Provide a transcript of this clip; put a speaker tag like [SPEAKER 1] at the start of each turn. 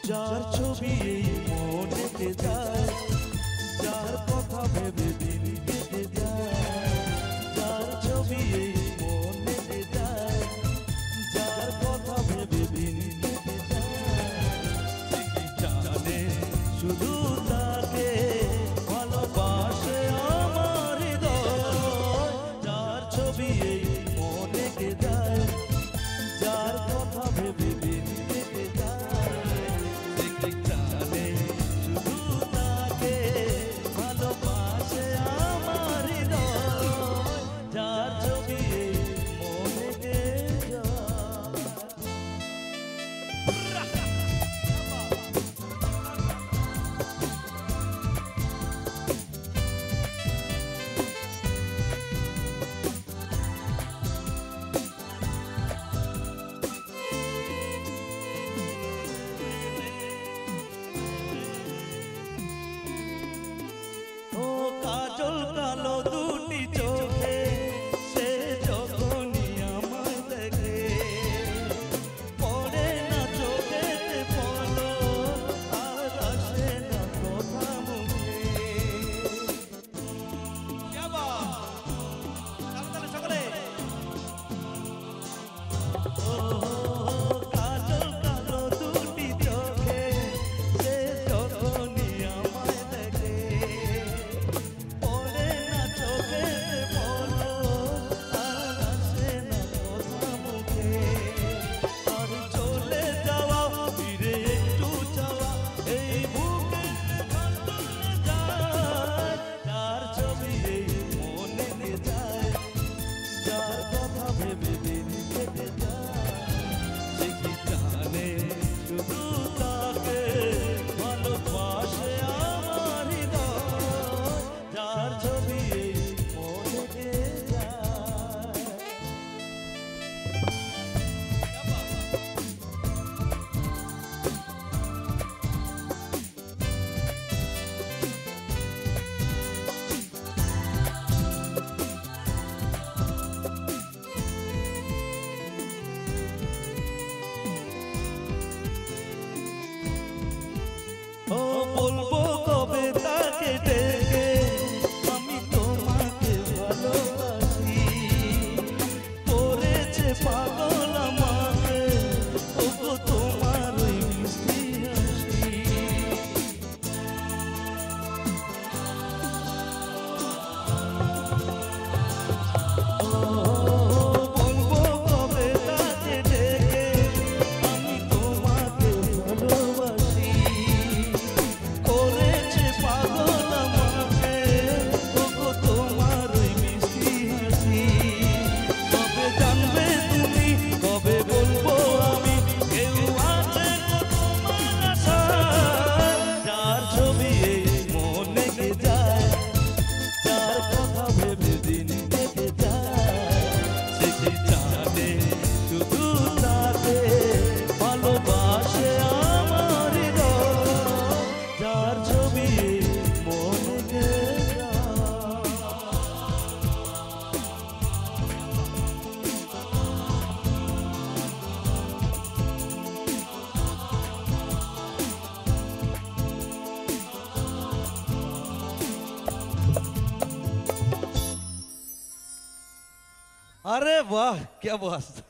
[SPEAKER 1] যার ছবি এই মনেতে যায়, যার কথা ভেবে দিন কেটে যায়, যার ছবি এই মনেতে যায়, যার কথা ভেবে দিন কেটে যায়, জানে শুধু তাকে ভালোবাসে আমার হৃদয়। যার ছবি এই মনেতে যায়, যার কথা ভেবে দিন কেটে যায়, জানে শুধু তাকে ভালোবাসে আমার হৃদয়। যার ছবি এই মনেতে যায়। ও কাজল কালো দুটি চোখে সে যখনই আমায় দেখে, পড়ে না চোখেতে পলক আর আসে না কথা মুখে। ও কাজল কালো দুটি চোখে সে যখনই আমায় দেখে, পড়ে না চোখেতে পলক আর আসে না কথা মুখে। আর চলে যাওয়া ফিরে একটু চাওয়া এই বুকের ভেতরে যায়। যার ছবি এই মনেতে যায়, যার কথা ভেবে দিন কেটে যায়, সে কি জানে শুধু তাকে ভালোবাসে আমার হৃদয়। যার ছবি এই মনেতে যায়। ও বলবো কবে তাকে ডেকে আমি তোমাকে ভালোবাসি, করেছে পাগল আমাকে ওগো তোমার ওই মিষ্টি হাসি। ও বলবো কবে তাকে ডেকে আমি তোমাকে ভালোবাসি, করেছে পাগল আমাকে ওগো তোমার ওই মিষ্টি হাসি। কবে জানবে তুমি, কবে বলবো আমি, কেউ আছে গো তোমার আশায়। যার ছবি এই মনেতে যায়, যার কথা ভেবে দিন কেটে যায়, সে কি জানে শুধু তাকে ভালোবাসে আমার হৃদয়। যার ছবি এই মনেতে যায়। अरे वाह क्या बात।